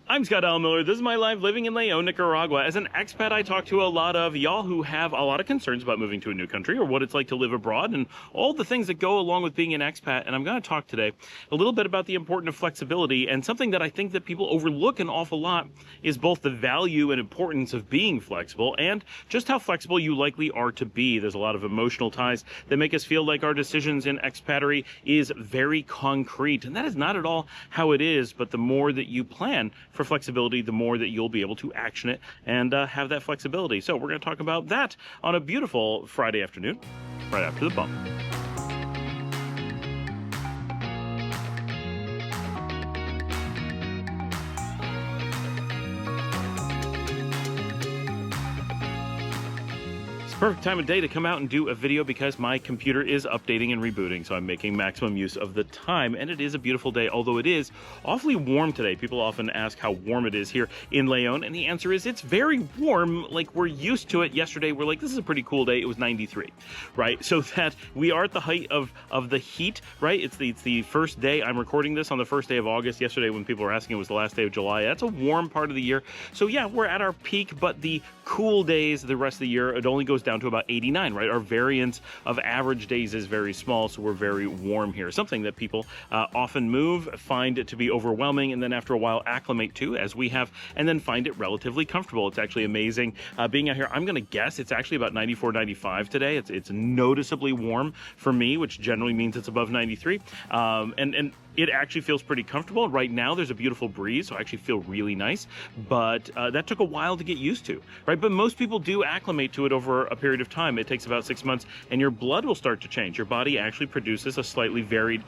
I'm Scott L. Miller. This is my life living in León, Nicaragua. As an expat, I talk to a lot of y'all who have a lot of concerns about moving to a new country or what it's like to live abroad and all the things that go along with being an expat. And I'm going to talk today a little bit about the importance of flexibility, and something that I think that people overlook an awful lot is both the value and importance of being flexible and just how flexible you likely are to be. There's a lot of emotional ties that make us feel like our decisions in expatry is very concrete, and that is not at all how it is. But the more that you plan for flexibility, the more that you'll be able to action it and have that flexibility. So we're going to talk about that on a beautiful Friday afternoon, right after the bump. Perfect time of day to come out and do a video because my computer is updating and rebooting, so I'm making maximum use of the time. And it is a beautiful day, although it is awfully warm today. People often ask how warm it is here in León, and the answer is it's very warm. Like, we're used to it. Yesterday we're like, this is a pretty cool day. It was 93, right? So that we are at the height of the heat, right? It's the first day. I'm recording this on the first day of August. Yesterday, when people were asking, it was the last day of July. That's a warm part of the year. So yeah, we're at our peak, but the cool days the rest of the year, it only goes down to about 89, right? Our variance of average days is very small, so we're very warm here. Something that people often move, find it to be overwhelming, and then after a while acclimate to, as we have, and then find it relatively comfortable. It's actually amazing being out here. I'm going to guess it's actually about 94, 95 today. It's noticeably warm for me, which generally means it's above 93. And it actually feels pretty comfortable. Right now, there's a beautiful breeze, so I actually feel really nice. But that took a while to get used to, right? But most people do acclimate to it over a period of time. It takes about 6 months, and your blood will start to change. Your body actually produces a slightly varied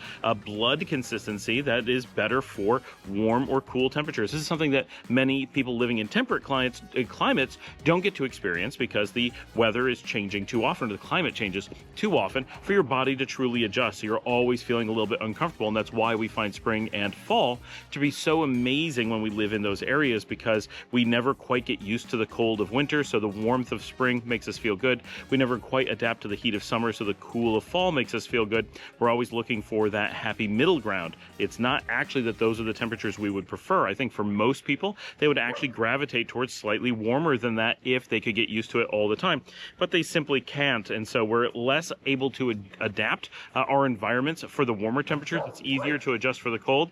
blood consistency that is better for warm or cool temperatures. This is something that many people living in temperate climates don't get to experience because the weather is changing too often, the climate changes too often for your body to truly adjust. So you're always feeling a little bit uncomfortable, and that's why we find spring and fall to be so amazing when we live in those areas, because we never quite get used to the cold of winter, so the warmth of spring makes us feel good. We never quite adapt to the heat of summer, so the cool of fall makes us feel good. We're always looking for that happy middle ground. It's not actually that those are the temperatures we would prefer. I think for most people, they would actually gravitate towards slightly warmer than that if they could get used to it all the time, but they simply can't, and so we're less able to adapt our environments for the warmer temperatures. It's easier to adjust for the cold,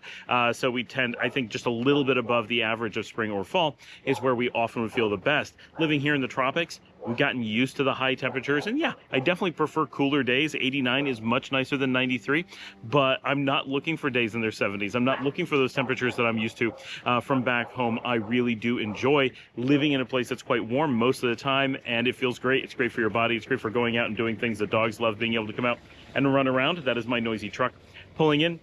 so we tend, I think, just a little bit above the average of spring or fall is where we often would feel the best. Living here in the tropics, we've gotten used to the high temperatures, and yeah, I definitely prefer cooler days. 89 is much nicer than 93, but I'm not looking for days in their 70s. I'm not looking for those temperatures that I'm used to from back home. I really do enjoy living in a place that's quite warm most of the time, and it feels great. It's great for your body. It's great for going out and doing things that dogs love, being able to come out and run around. That is my noisy truck pulling in.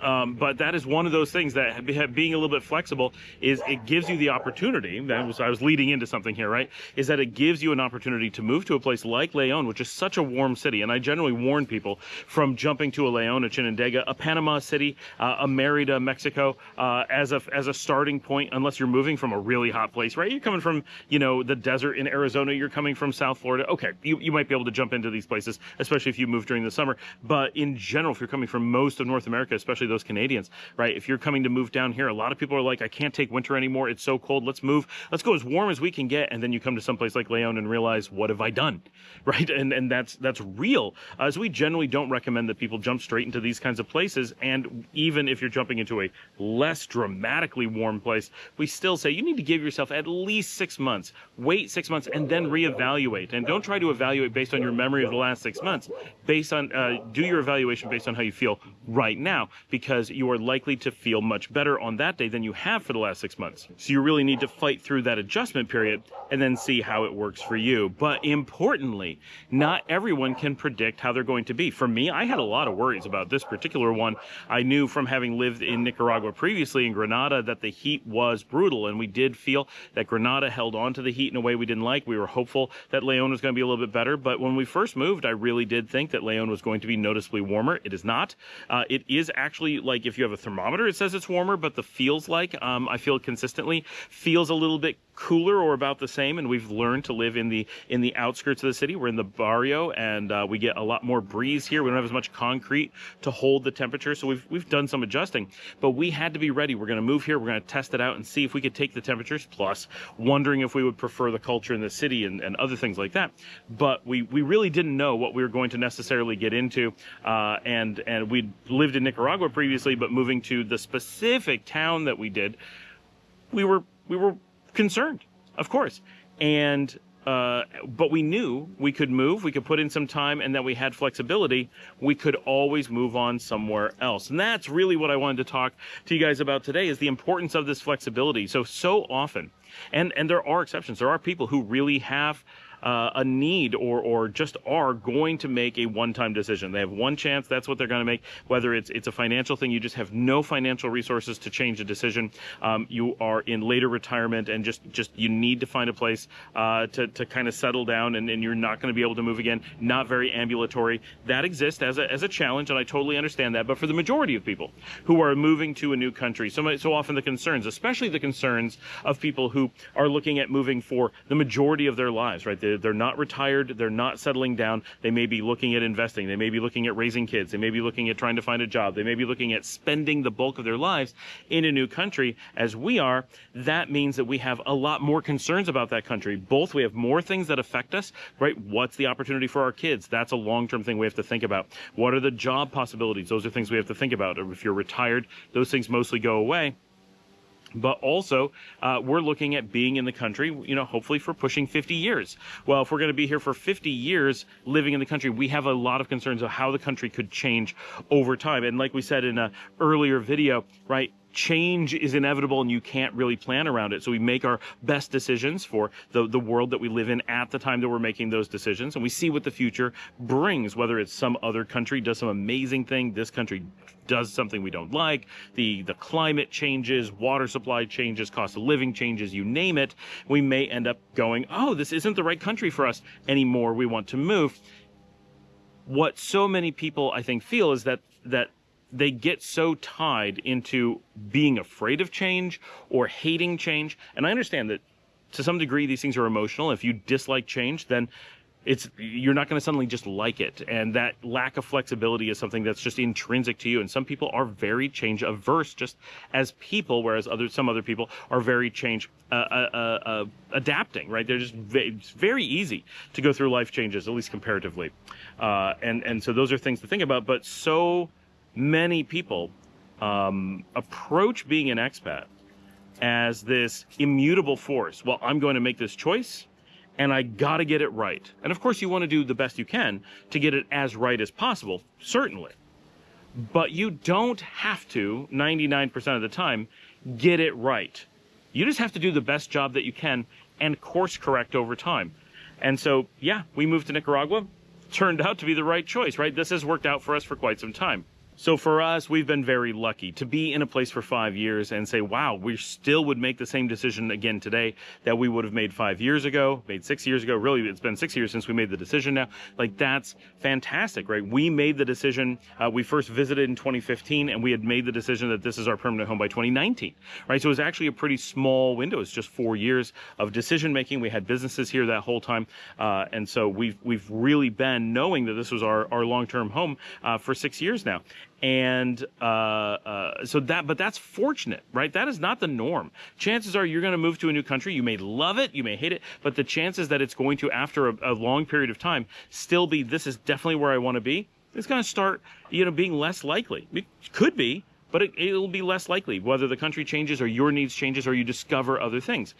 But that is one of those things that being a little bit flexible is it gives you the opportunity. I was leading into something here, right? Is that it gives you an opportunity to move to a place like León, which is such a warm city. And I generally warn people from jumping to a León, a Chinandega, a Panama City, a Merida, Mexico, as a starting point, unless you're moving from a really hot place, right? You're coming from, the desert in Arizona. You're coming from South Florida. Okay, you might be able to jump into these places, especially if you move during the summer. But in general, if you're coming from most of North America, especially those Canadians, right? If you're coming to move down here, a lot of people are like, I can't take winter anymore. It's so cold. Let's move. Let's go as warm as we can get. And then you come to someplace like León and realize, what have I done? Right? And that's real. So we generally don't recommend that people jump straight into these kinds of places. And even if you're jumping into a less dramatically warm place, we still say you need to give yourself at least 6 months. Wait 6 months and then reevaluate. And don't try to evaluate based on your memory of the last 6 months. Based on do your evaluation based on how you feel right now, because you are likely to feel much better on that day than you have for the last 6 months. So you really need to fight through that adjustment period and then see how it works for you. But importantly, not everyone can predict how they're going to be. For me, I had a lot of worries about this particular one. I knew from having lived in Nicaragua previously, in Granada, that the heat was brutal, and we did feel that Granada held on to the heat in a way we didn't like. We were hopeful that León was going to be a little bit better, but when we first moved, I really did think that León was going to be noticeably warmer. It is not. It is actually actually, like, if you have a thermometer, it says it's warmer, but the feels like, I feel consistently, feels a little bit cooler or about the same. And we've learned to live in the outskirts of the city. We're in the barrio, and we get a lot more breeze here. We don't have as much concrete to hold the temperature, so we've done some adjusting. But we had to be ready. We're going to move here. We're going to test it out and see if we could take the temperatures, plus wondering if we would prefer the culture in the city and other things like that. But we really didn't know what we were going to necessarily get into. And we'd lived in Nicaragua previously, but moving to the specific town that we did, we were concerned, of course. And but we knew we could move, we could put in some time, and that we had flexibility. We could always move on somewhere else. And that's really what I wanted to talk to you guys about today, is the importance of this flexibility. So often, and there are exceptions, there are people who really have a need or just are going to make a one-time decision. They have one chance, that's what they're going to make. Whether it's a financial thing, you just have no financial resources to change a decision. You are in later retirement, and just you need to find a place to kind of settle down, and you're not going to be able to move again. Not very ambulatory. That exists as a challenge, and I totally understand that. But for the majority of people who are moving to a new country, so often the concerns, especially the concerns of people who are looking at moving for the majority of their lives, right? They're not retired. They're not settling down. They may be looking at investing. They may be looking at raising kids. They may be looking at trying to find a job. They may be looking at spending the bulk of their lives in a new country, as we are. That means that we have a lot more concerns about that country. Both, we have more things that affect us, right? What's the opportunity for our kids? That's a long-term thing we have to think about. What are the job possibilities? Those are things we have to think about. Or if you're retired, those things mostly go away. But also, we're looking at being in the country, hopefully for pushing 50 years. Well, if we're going to be here for 50 years living in the country, we have a lot of concerns of how the country could change over time. And like we said in an earlier video, right? Change is inevitable, and you can't really plan around it. So we make our best decisions for the world that we live in at the time that we're making those decisions. And we see what the future brings, whether it's some other country does some amazing thing, this country does something we don't like, the climate changes, water supply changes, cost of living changes, you name it. We may end up going, oh, this isn't the right country for us anymore. We want to move. What so many people, I think, feel is that they get so tied into being afraid of change or hating change. And I understand that to some degree these things are emotional. If you dislike change, then you're not going to suddenly just like it. And that lack of flexibility is something that's just intrinsic to you. And some people are very change averse just as people, whereas some other people are very change adapting, right? It's very easy to go through life changes, at least comparatively. And so those are things to think about. But so many people approach being an expat as this immutable force. Well, I'm going to make this choice, and I got to get it right. And of course, you want to do the best you can to get it as right as possible, certainly. But you don't have to, 99% of the time, get it right. You just have to do the best job that you can and course correct over time. And so, yeah, we moved to Nicaragua. Turned out to be the right choice, right? This has worked out for us for quite some time. So for us, we've been very lucky to be in a place for 5 years and say, wow, we still would make the same decision again today that we would have made 5 years ago, made 6 years ago. Really, it's been 6 years since we made the decision now. Like, that's fantastic, right? We made the decision. We first visited in 2015, and we had made the decision that this is our permanent home by 2019, right? So it was actually a pretty small window. It's just 4 years of decision making. We had businesses here that whole time. And so we've really been knowing that this was our long-term home for 6 years now. And but that's fortunate, right? That is not the norm. Chances are you're going to move to a new country. You may love it, you may hate it, but the chances that it's going to, after a long period of time, still be, this is definitely where I want to be, it's going to start, being less likely. It could be, but it'll be less likely, whether the country changes or your needs changes or you discover other things.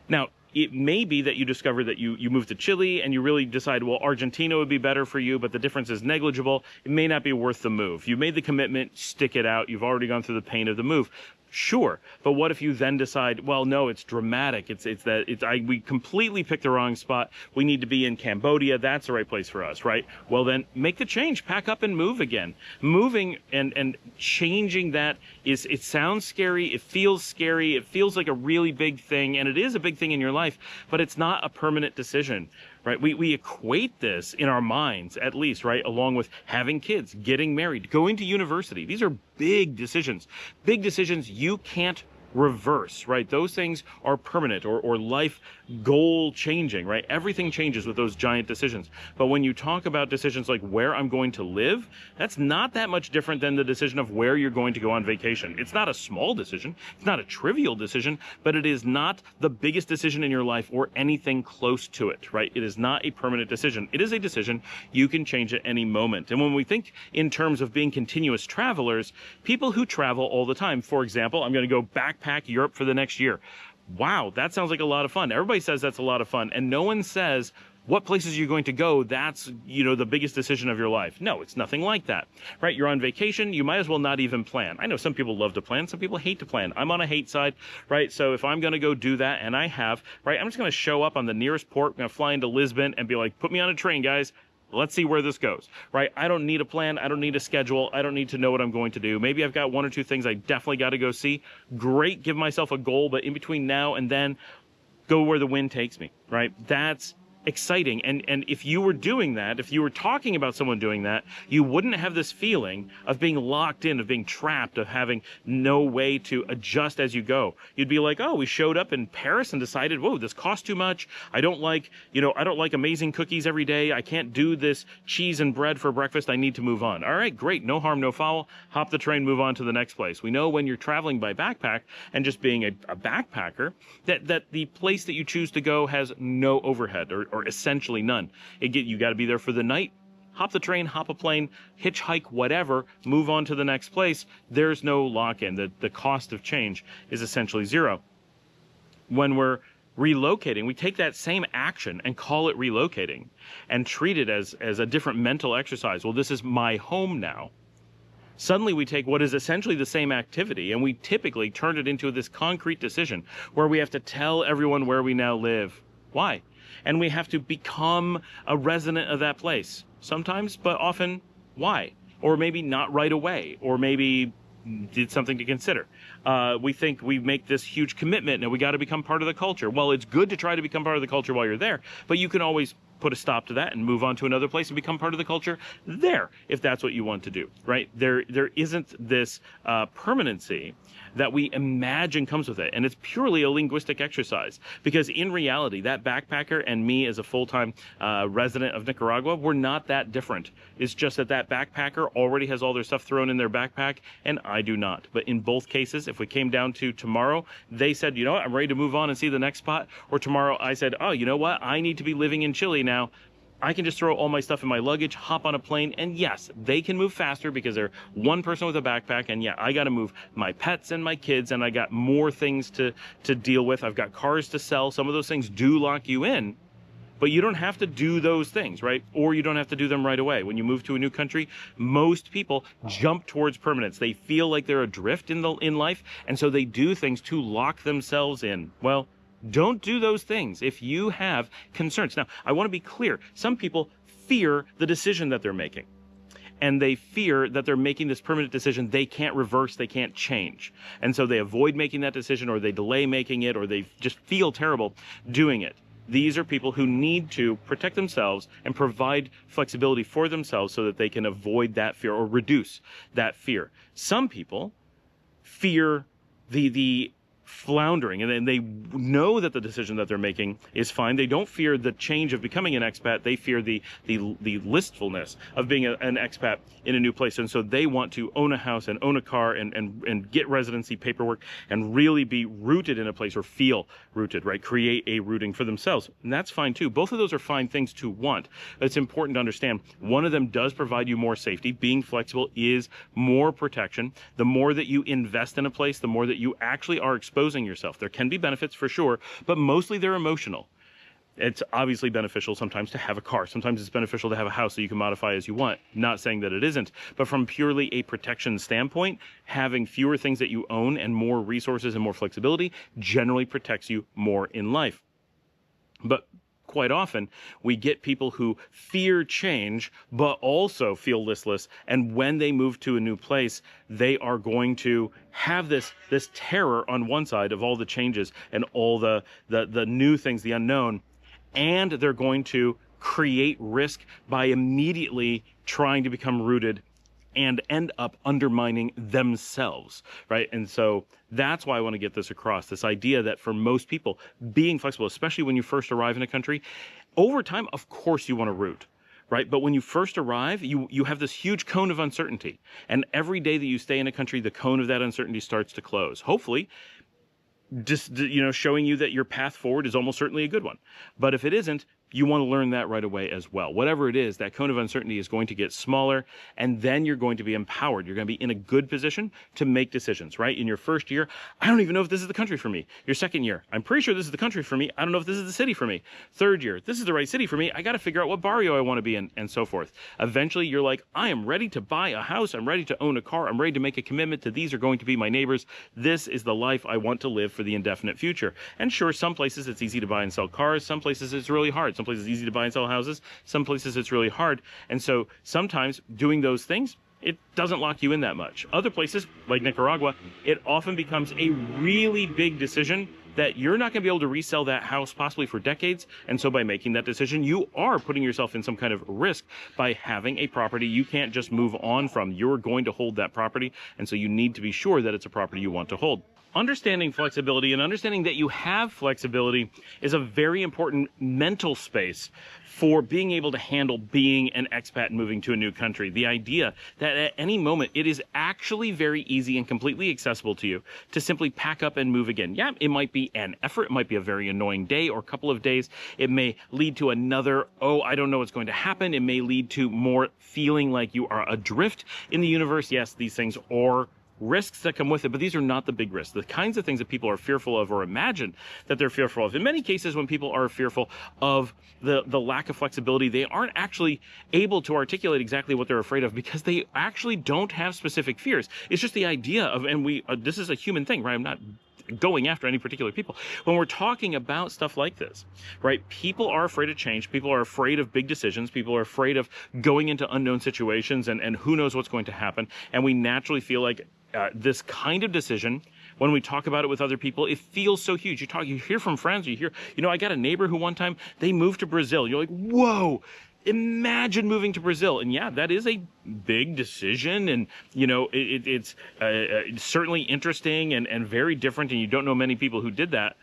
Now, it may be that you discover that you move to Chile and you really decide, well, Argentina would be better for you, but the difference is negligible. It may not be worth the move. You made the commitment, stick it out. You've already gone through the pain of the move. Sure, but what if you then decide, well, no, it's dramatic. We completely picked the wrong spot. We need to be in Cambodia. That's the right place for us, right? Well, then make the change, pack up and move again. Moving and changing that it sounds scary. It feels scary. It feels like a really big thing, and it is a big thing in your life, but it's not a permanent decision. right? We equate this in our minds, at least, right? Along with having kids, getting married, going to university. These are big decisions you can't reverse, right? Those things are permanent or life goal changing, right? Everything changes with those giant decisions. But when you talk about decisions like where I'm going to live, that's not that much different than the decision of where you're going to go on vacation. It's not a small decision. It's not a trivial decision, but it is not the biggest decision in your life or anything close to it, right? It is not a permanent decision. It is a decision you can change at any moment. And when we think in terms of being continuous travelers, people who travel all the time, for example, I'm going to go backpack Europe for the next year. Wow, that sounds like a lot of fun. Everybody says that's a lot of fun, and no one says what places you're going to go, that's, the biggest decision of your life. No, it's nothing like that, right? You're on vacation, you might as well not even plan. I know some people love to plan, some people hate to plan. I'm on a hate side, right? So if I'm going to go do that, and I have, right, I'm just going to show up on the nearest port, I'm going to fly into Lisbon and be like, put me on a train, guys. Let's see where this goes, right? I don't need a plan. I don't need a schedule. I don't need to know what I'm going to do. Maybe I've got one or two things I definitely got to go see. Great, give myself a goal, but in between now and then, go where the wind takes me, right? That's exciting. And if you were doing that, if you were talking about someone doing that, you wouldn't have this feeling of being locked in, of being trapped, of having no way to adjust as you go. You'd be like, oh, we showed up in Paris and decided, whoa, this costs too much. I don't like amazing cookies every day. I can't do this cheese and bread for breakfast. I need to move on. All right, great. No harm, no foul. Hop the train, move on to the next place. We know when you're traveling by backpack and just being a backpacker, that the place that you choose to go has no overhead or essentially none. You got to be there for the night. Hop the train, hop a plane, hitchhike, whatever, move on to the next place. There's no lock-in. The cost of change is essentially zero. When we're relocating, we take that same action and call it relocating and treat it as a different mental exercise. Well, this is my home now. Suddenly we take what is essentially the same activity and we typically turn it into this concrete decision where we have to tell everyone where we now live. Why? And we have to become a resident of that place. Sometimes, but often, why? Or maybe not right away, or maybe did something to consider. We think we make this huge commitment and we got to become part of the culture. Well, it's good to try to become part of the culture while you're there, but you can always put a stop to that and move on to another place and become part of the culture there, if that's what you want to do, right? There isn't this permanency that we imagine comes with it. And it's purely a linguistic exercise because in reality, that backpacker and me as a full-time resident of Nicaragua, we're not that different. It's just that backpacker already has all their stuff thrown in their backpack and I do not. But in both cases, if we came down to tomorrow, they said, you know what, I'm ready to move on and see the next spot. Or tomorrow I said, oh, you know what, I need to be living in Chile now. I can just throw all my stuff in my luggage, hop on a plane, and yes, they can move faster because they're one person with a backpack, and yeah, I got to move my pets and my kids, and I got more things to deal with. I've got cars to sell. Some of those things do lock you in, but you don't have to do those things, right? Or you don't have to do them right away. When you move to a new country, most people jump towards permanence. They feel like they're adrift in life, and so they do things to lock themselves in. Well, don't do those things if you have concerns. Now, I want to be clear. Some people fear the decision that they're making. And they fear that they're making this permanent decision they can't reverse, they can't change. And so they avoid making that decision, or they delay making it, or they just feel terrible doing it. These are people who need to protect themselves and provide flexibility for themselves so that they can avoid that fear or reduce that fear. Some people fear the floundering, and then they know that the decision that they're making is fine. They don't fear the change of becoming an expat. They fear the listfulness of being an expat in a new place. And so they want to own a house and own a car and get residency paperwork and really be rooted in a place or feel rooted, right? Create a rooting for themselves. And that's fine too. Both of those are fine things to want. But it's important to understand one of them does provide you more safety. Being flexible is more protection. The more that you invest in a place, the more that you actually are exposing yourself. There can be benefits for sure, but mostly they're emotional. It's obviously beneficial sometimes to have a car. Sometimes it's beneficial to have a house that you can modify as you want. Not saying that it isn't, but from purely a protection standpoint, having fewer things that you own and more resources and more flexibility generally protects you more in life. But quite often, we get people who fear change, but also feel listless. And when they move to a new place, they are going to have this terror on one side of all the changes and all the new things, the unknown. and they're going to create risk by immediately trying to become rooted and end up undermining themselves, right? And so that's why I want to get this across, this idea that for most people, being flexible, especially when you first arrive in a country, over time, of course you want to root, right? But when you first arrive, you have this huge cone of uncertainty. And every day that you stay in a country, the cone of that uncertainty starts to close. Hopefully, just, showing you that your path forward is almost certainly a good one. But if it isn't, you want to learn that right away as well. Whatever it is, that cone of uncertainty is going to get smaller, and then you're going to be empowered. You're going to be in a good position to make decisions, right? In your first year, I don't even know if this is the country for me. Your second year, I'm pretty sure this is the country for me. I don't know if this is the city for me. Third year, this is the right city for me. I got to figure out what barrio I want to be in, and so forth. Eventually, you're like, I am ready to buy a house. I'm ready to own a car. I'm ready to make a commitment to these are going to be my neighbors. This is the life I want to live for the indefinite future. And sure, some places it's easy to buy and sell cars. Some places it's really hard. Some places it's easy to buy and sell houses. Some places it's really hard. And so sometimes doing those things, it doesn't lock you in that much. Other places, like Nicaragua, it often becomes a really big decision that you're not going to be able to resell that house possibly for decades. And so by making that decision, you are putting yourself in some kind of risk by having a property you can't just move on from. You're going to hold that property. And so you need to be sure that it's a property you want to hold. Understanding flexibility and understanding that you have flexibility is a very important mental space for being able to handle being an expat and moving to a new country. The idea that at any moment it is actually very easy and completely accessible to you to simply pack up and move again. Yeah, it might be an effort. It might be a very annoying day or a couple of days. It may lead to another, oh, I don't know what's going to happen. It may lead to more feeling like you are adrift in the universe. Yes, these things are risks that come with it, but these are not the big risks. The kinds of things that people are fearful of or imagine that they're fearful of. In many cases, when people are fearful of the lack of flexibility, they aren't actually able to articulate exactly what they're afraid of because they actually don't have specific fears. It's just the idea of, and this is a human thing, right? I'm not going after any particular people. When we're talking about stuff like this, right? People are afraid of change. People are afraid of big decisions. People are afraid of going into unknown situations and who knows what's going to happen. And we naturally feel like this kind of decision, when we talk about it with other people, it feels so huge. You hear from friends, you hear, I got a neighbor who one time they moved to Brazil. You're like, whoa, imagine moving to Brazil. And yeah, that is a big decision. And, it's certainly interesting and very different. And you don't know many people who did that.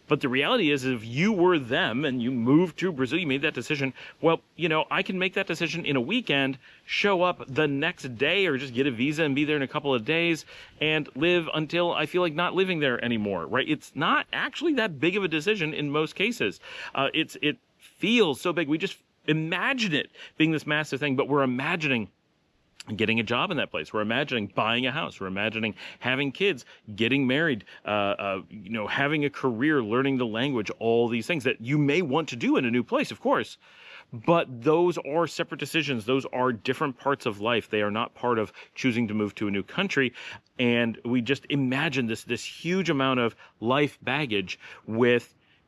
But the reality is, if you were them and you moved to Brazil, you made that decision, well, I can make that decision in a weekend, show up the next day or just get a visa and be there in a couple of days and live until I feel like not living there anymore, right? It's not actually that big of a decision in most cases. It feels so big. We just imagine it being this massive thing, but we're imagining getting a job in that place. We're imagining buying a house. We're imagining having kids, getting married, having a career, learning the language, all these things that you may want to do in a new place, of course. But those are separate decisions. Those are different parts of life. They are not part of choosing to move to a new country. And we just imagine this huge amount of life baggage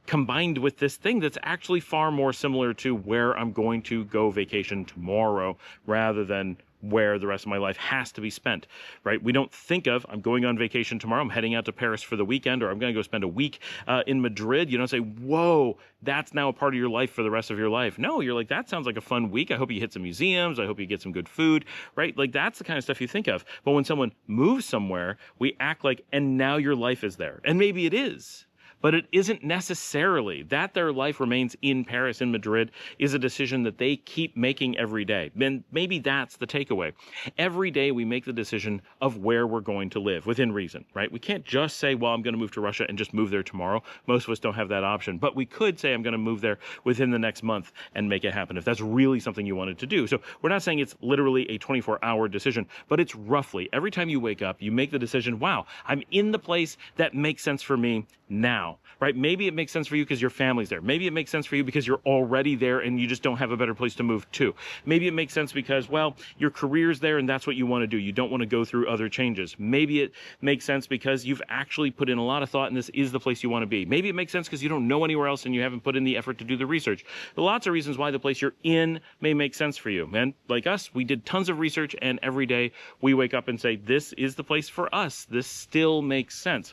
combined with this thing that's actually far more similar to where I'm going to go vacation tomorrow rather than where the rest of my life has to be spent, right? We don't think of, I'm going on vacation tomorrow, I'm heading out to Paris for the weekend, or I'm going to go spend a week in Madrid. You don't say, whoa, that's now a part of your life for the rest of your life. No, you're like, that sounds like a fun week. I hope you hit some museums. I hope you get some good food, right? Like that's the kind of stuff you think of. But when someone moves somewhere, we act like, and now your life is there. And maybe it is. But it isn't necessarily that their life remains in Paris, in Madrid, is a decision that they keep making every day. And maybe that's the takeaway. Every day we make the decision of where we're going to live within reason, right? We can't just say, well, I'm going to move to Russia and just move there tomorrow. Most of us don't have that option. But we could say, I'm going to move there within the next month and make it happen if that's really something you wanted to do. So we're not saying it's literally a 24-hour decision, but it's roughly every time you wake up, you make the decision, wow, I'm in the place that makes sense for me now, right? Maybe it makes sense for you because your family's there. Maybe it makes sense for you because you're already there and you just don't have a better place to move to. Maybe it makes sense because, well, your career's there and that's what you want to do. You don't want to go through other changes. Maybe it makes sense because you've actually put in a lot of thought and this is the place you want to be. Maybe it makes sense because you don't know anywhere else and you haven't put in the effort to do the research. There are lots of reasons why the place you're in may make sense for you. And like us, we did tons of research and every day we wake up and say, this is the place for us. This still makes sense.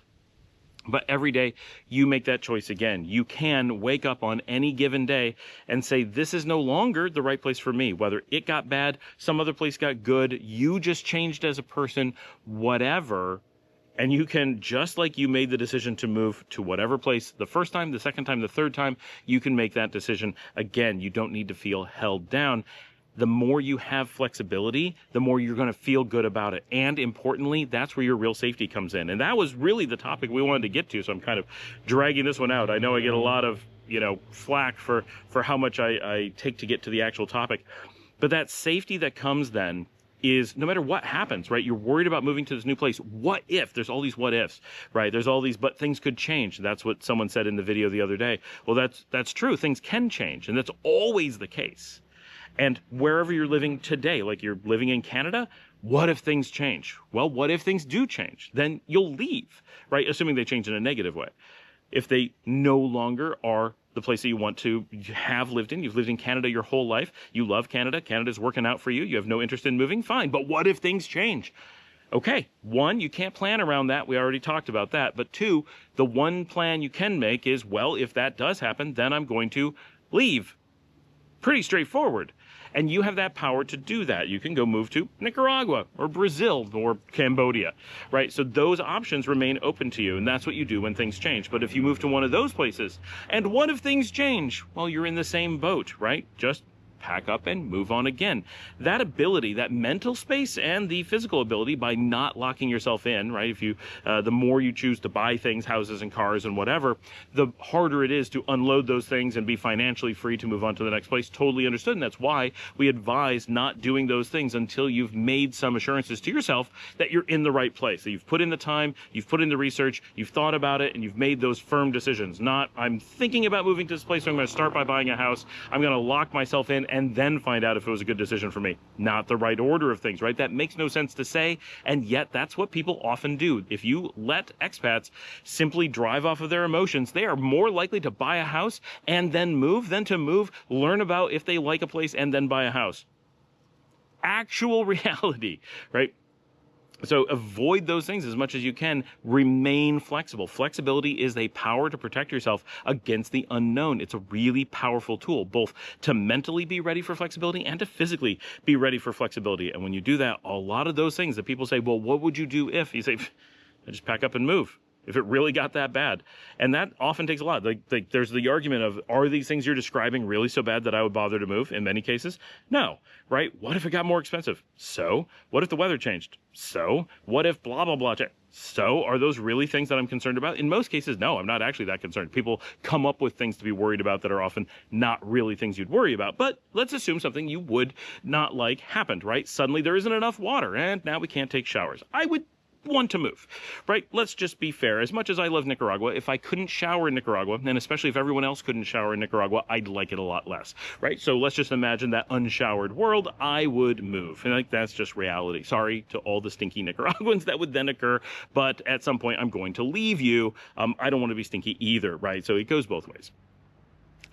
But every day you make that choice again. You can wake up on any given day and say, this is no longer the right place for me. Whether it got bad, some other place got good, you just changed as a person, whatever. And you can, just like you made the decision to move to whatever place the first time, the second time, the third time, you can make that decision again. You don't need to feel held down. The more you have flexibility, the more you're going to feel good about it. And importantly, that's where your real safety comes in. And that was really the topic we wanted to get to. So I'm kind of dragging this one out. I know I get a lot of, flack for how much I take to get to the actual topic. But that safety that comes then is no matter what happens, right? You're worried about moving to this new place. What if? There's all these what ifs, right? There's all these, but things could change. That's what someone said in the video the other day. Well, that's true. Things can change. And that's always the case. And wherever you're living today, like you're living in Canada, what if things change? Well, what if things do change? Then you'll leave, right? Assuming they change in a negative way. If they no longer are the place that you want to have lived in, you've lived in Canada your whole life, you love Canada, Canada's working out for you, you have no interest in moving, fine. But what if things change? Okay, one, you can't plan around that. We already talked about that. But two, the one plan you can make is, well, if that does happen, then I'm going to leave. Pretty straightforward. And you have that power to do that. You can go move to Nicaragua or Brazil or Cambodia, right? So those options remain open to you, and that's what you do when things change. But if you move to one of those places, and what if things change? Well, you're in the same boat, right? Just pack up and move on again. That ability, that mental space and the physical ability by not locking yourself in, right? If you, the more you choose to buy things, houses and cars and whatever, the harder it is to unload those things and be financially free to move on to the next place. Totally understood. And that's why we advise not doing those things until you've made some assurances to yourself that you're in the right place, that you've put in the time, you've put in the research, you've thought about it, and you've made those firm decisions. Not, I'm thinking about moving to this place, so I'm going to start by buying a house. I'm going to lock myself in and then find out if it was a good decision for me. Not the right order of things, right? That makes no sense to say, and yet that's what people often do. If you let expats simply drive off of their emotions, they are more likely to buy a house and then move than to move, learn about if they like a place, and then buy a house. Actual reality, right? So avoid those things as much as you can. Remain flexible. Flexibility is a power to protect yourself against the unknown. It's a really powerful tool, both to mentally be ready for flexibility and to physically be ready for flexibility. And when you do that, a lot of those things that people say, well, what would you do if? You say, I just pack up and move. If it really got that bad. And that often takes a lot. Like there's the argument of, are these things you're describing really so bad that I would bother to move? In many cases, no, right? What if it got more expensive? So, what if the weather changed? So, what if blah, blah, blah? So, are those really things that I'm concerned about? In most cases, no, I'm not actually that concerned. People come up with things to be worried about that are often not really things you'd worry about. But let's assume something you would not like happened, right? Suddenly there isn't enough water and now we can't take showers. I would want to move, right? Let's just be fair. As much as I love Nicaragua, if I couldn't shower in Nicaragua, and especially if everyone else couldn't shower in Nicaragua, I'd like it a lot less, right? So let's just imagine that unshowered world, I would move. And that's just reality. Sorry to all the stinky Nicaraguans that would then occur, but at some point I'm going to leave you. I don't want to be stinky either, right? So it goes both ways.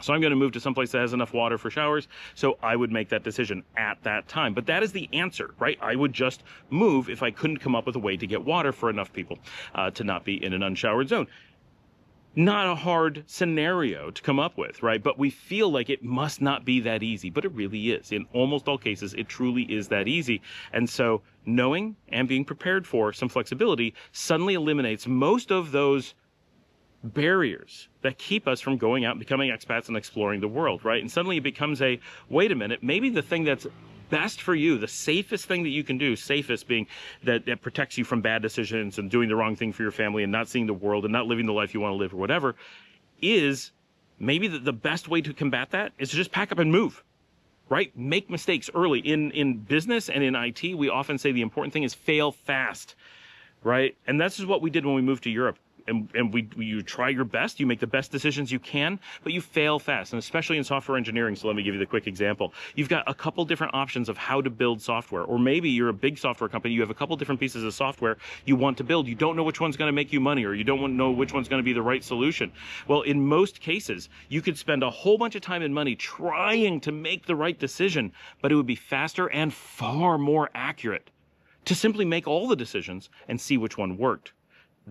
So I'm going to move to someplace that has enough water for showers, so I would make that decision at that time. But that is the answer, right? I would just move if I couldn't come up with a way to get water for enough people to not be in an unshowered zone. Not a hard scenario to come up with, right? But we feel like it must not be that easy, but it really is. In almost all cases, it truly is that easy. And so knowing and being prepared for some flexibility suddenly eliminates most of those barriers that keep us from going out and becoming expats and exploring the world, right? And suddenly it becomes a, wait a minute, maybe the thing that's best for you, the safest thing that you can do, safest being that protects you from bad decisions and doing the wrong thing for your family and not seeing the world and not living the life you want to live or whatever, is maybe the best way to combat that is to just pack up and move. Right? Make mistakes early. In business and in IT, we often say the important thing is fail fast, right? And this is what we did when we moved to Europe. And you try your best, you make the best decisions you can, but you fail fast, and especially in software engineering. So let me give you the quick example. You've got a couple different options of how to build software, or maybe you're a big software company, you have a couple different pieces of software you want to build. You don't know which one's going to make you money, or you don't know which one's going to be the right solution. Well, in most cases, you could spend a whole bunch of time and money trying to make the right decision, but it would be faster and far more accurate to simply make all the decisions and see which one worked.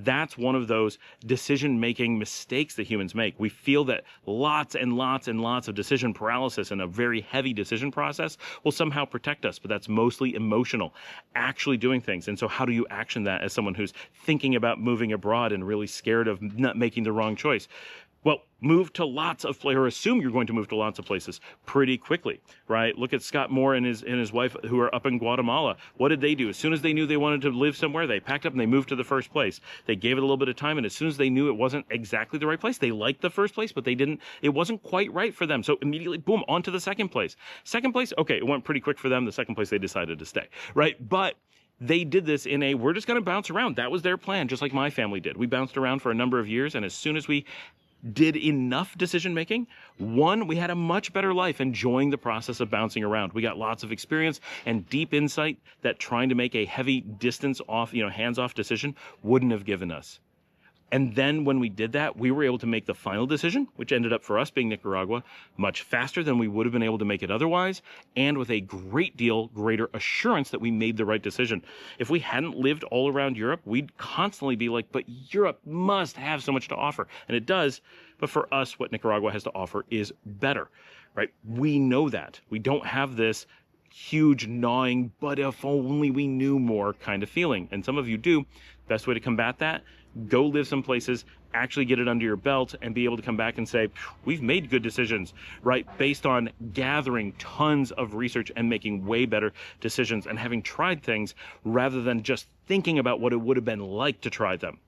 That's one of those decision-making mistakes that humans make. We feel that lots and lots and lots of decision paralysis and a very heavy decision process will somehow protect us, but that's mostly emotional, actually doing things. And so how do you action that as someone who's thinking about moving abroad and really scared of not making the wrong choice? Well, move to lots of places, or assume you're going to move to lots of places pretty quickly, right? Look at Scott Moore and his wife who are up in Guatemala. What did they do? As soon as they knew they wanted to live somewhere, they packed up and they moved to the first place. They gave it a little bit of time, and as soon as they knew it wasn't exactly the right place, they liked the first place, but it wasn't quite right for them. So immediately, boom, on to the second place. Second place, okay, it went pretty quick for them. The second place, they decided to stay, right? But they did this we're just going to bounce around. That was their plan, just like my family did. We bounced around for a number of years, and as soon as we did enough decision making, we had a much better life enjoying the process of bouncing around. We got lots of experience and deep insight that trying to make a heavy distance off, hands off decision wouldn't have given us. And then when we did that, we were able to make the final decision, which ended up for us being Nicaragua, much faster than we would have been able to make it otherwise, and with a great deal greater assurance that we made the right decision. If we hadn't lived all around Europe, we'd constantly be like, but Europe must have so much to offer. And it does. But for us, what Nicaragua has to offer is better, right? We know that. We don't have this huge gnawing, but if only we knew more kind of feeling. And some of you do. Best way to combat that, go live some places, actually get it under your belt, and be able to come back and say, we've made good decisions, right? Based on gathering tons of research and making way better decisions and having tried things rather than just thinking about what it would have been like to try them.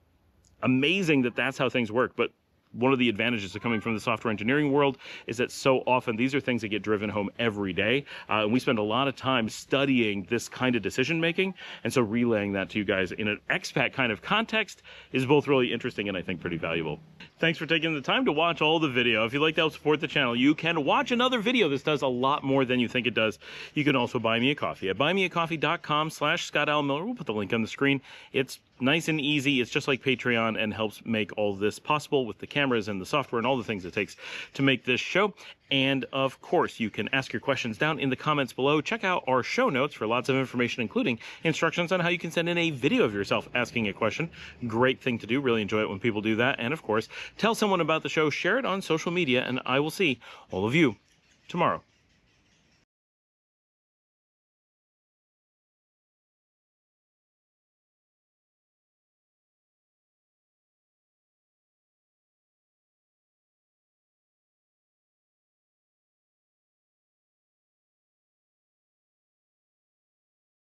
Amazing that that's how things work, but one of the advantages of coming from the software engineering world is that so often these are things that get driven home every day. And we spend a lot of time studying this kind of decision making. And so relaying that to you guys in an expat kind of context is both really interesting and I think pretty valuable. Thanks for taking the time to watch all the video. If you'd like to help support the channel, you can watch another video. This does a lot more than you think it does. You can also buy me a coffee at buymeacoffee.com/Scott Al Miller. We'll put the link on the screen. It's nice and easy. It's just like Patreon and helps make all this possible with the cameras and the software and all the things it takes to make this show. And of course, you can ask your questions down in the comments below. Check out our show notes for lots of information, including instructions on how you can send in a video of yourself asking a question. Great thing to do. Really enjoy it when people do that. And of course, tell someone about the show, share it on social media, and I will see all of you tomorrow.